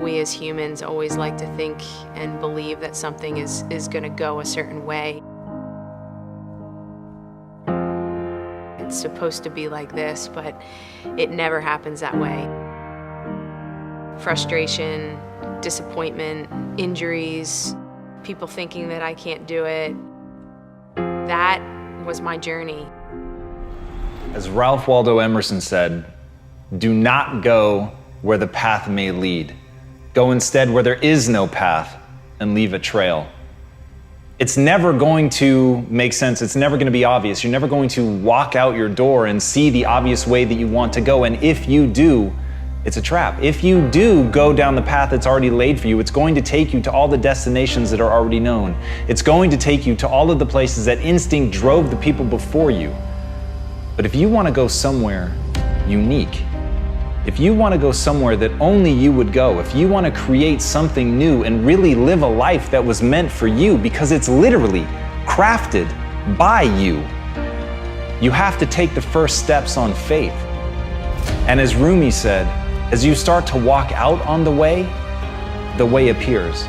We as humans always like to think and believe that something is going to go a certain way. It's supposed to be like this, but it never happens that way. Frustration, disappointment, injuries, people thinking that I can't do it. That was my journey. As Ralph Waldo Emerson said, "Do not go where the path may lead. Go instead where there is no path and leave a trail." It's never going to make sense. It's never going to be obvious. You're never going to walk out your door and see the obvious way that you want to go. And if you do, it's a trap. If you do go down the path that's already laid for you, it's going to take you to all the destinations that are already known. It's going to take you to all of the places that instinct drove the people before you. But if you want to go somewhere unique, if you want to go somewhere that only you would go, if you want to create something new and really live a life that was meant for you, because it's literally crafted by you, you have to take the first steps on faith. And as Rumi said, as you start to walk out on the way appears.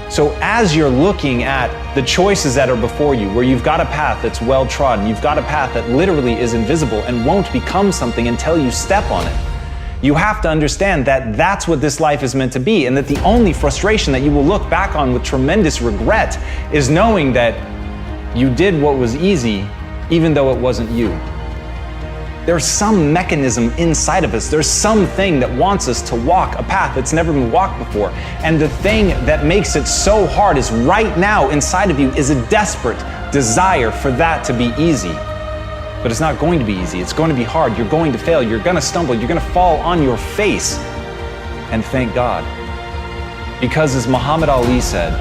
So as you're looking at the choices that are before you, where you've got a path that's well trodden, you've got a path that literally is invisible and won't become something until you step on it, you have to understand that that's what this life is meant to be, and that the only frustration that you will look back on with tremendous regret is knowing that you did what was easy, even though it wasn't you. There's some mechanism inside of us. There's something that wants us to walk a path that's never been walked before. And the thing that makes it so hard is right now inside of you is a desperate desire for that to be easy. But it's not going to be easy. It's going to be hard. You're going to fail. You're going to stumble. You're going to fall on your face. And thank God. Because as Muhammad Ali said,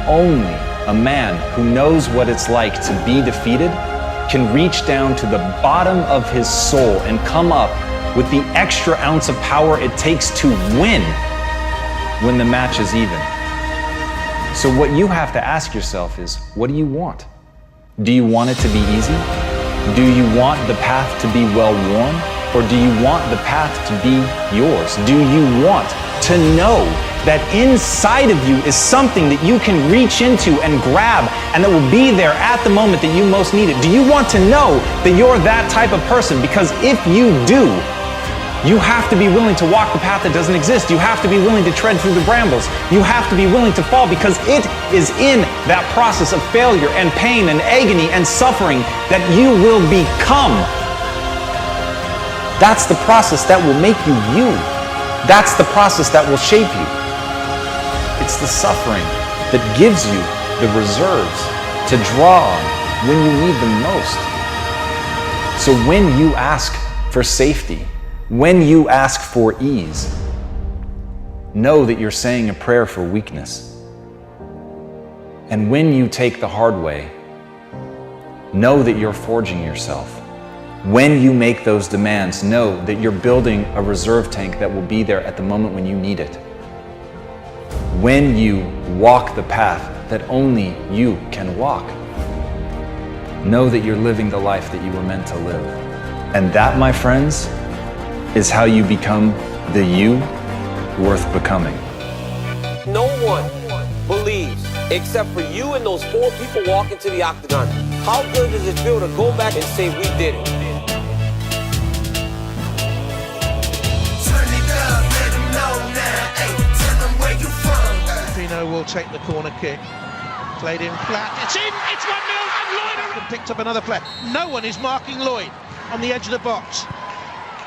only a man who knows what it's like to be defeated can reach down to the bottom of his soul and come up with the extra ounce of power it takes to win when the match is even. So what you have to ask yourself is, what do you want? Do you want it to be easy? Do you want the path to be well-worn? Or do you want the path to be yours? Do you want to know that inside of you is something that you can reach into and grab and that will be there at the moment that you most need it? Do you want to know that you're that type of person? Because if you do, you have to be willing to walk the path that doesn't exist. You have to be willing to tread through the brambles. You have to be willing to fall, because it is in that process of failure and pain and agony and suffering that you will become. That's the process that will make you you. That's the process that will shape you. It's the suffering that gives you the reserves to draw on when you need them most. So when you ask for safety, when you ask for ease, know that you're saying a prayer for weakness. And when you take the hard way, know that you're forging yourself. When you make those demands, know that you're building a reserve tank that will be there at the moment when you need it. When you walk the path that only you can walk, know that you're living the life that you were meant to live. And that, my friends, is how you become the you worth becoming. No one believes, except for you and those 4 people walking to the octagon. How good does it feel to go back and say we did it? Pino will take the corner kick. Played in flat. It's in! It's 1-0 and Lloyd picked up another flat. No one is marking Lloyd on the edge of the box.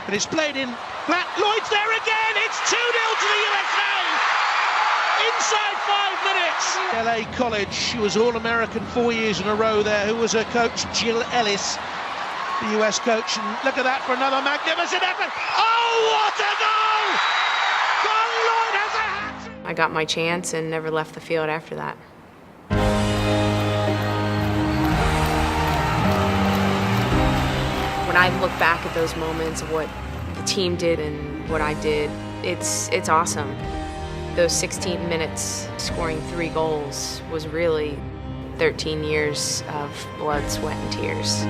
But it's played in flat. Lloyd's there again! It's 2-0 to the USA! Inside 5 minutes! LA College, she was All-American 4 years in a row there. Who was her coach? Jill Ellis, the US coach. And look at that for another magnificent effort. Oh, what a goal! Don Lloyd has a hat! I got my chance and never left the field after that. When I look back at those moments of what the team did and what I did, it's awesome. Those 16 minutes scoring 3 goals was really 13 years of blood, sweat, and tears.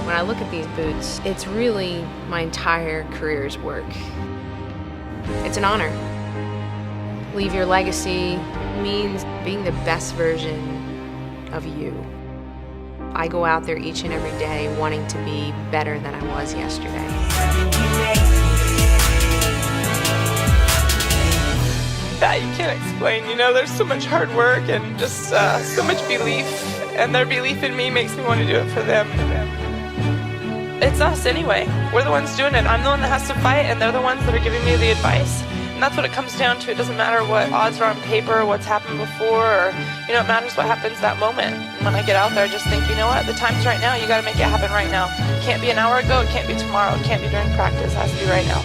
When I look at these boots, it's really my entire career's work. It's an honor. Leave your legacy means being the best version of you. I go out there each and every day wanting to be better than I was yesterday. That you can't explain, you know, there's so much hard work and just so much belief, and their belief in me makes me want to do it for them. It's us anyway. We're the ones doing it. I'm the one that has to fight, and they're the ones that are giving me the advice. And that's what it comes down to. It doesn't matter what odds are on paper, or what's happened before, or, you know, it matters what happens that moment. And when I get out there, I just think, you know what, the time's right now. You got to make it happen right now. It can't be an hour ago. It can't be tomorrow. It can't be during practice. It has to be right now.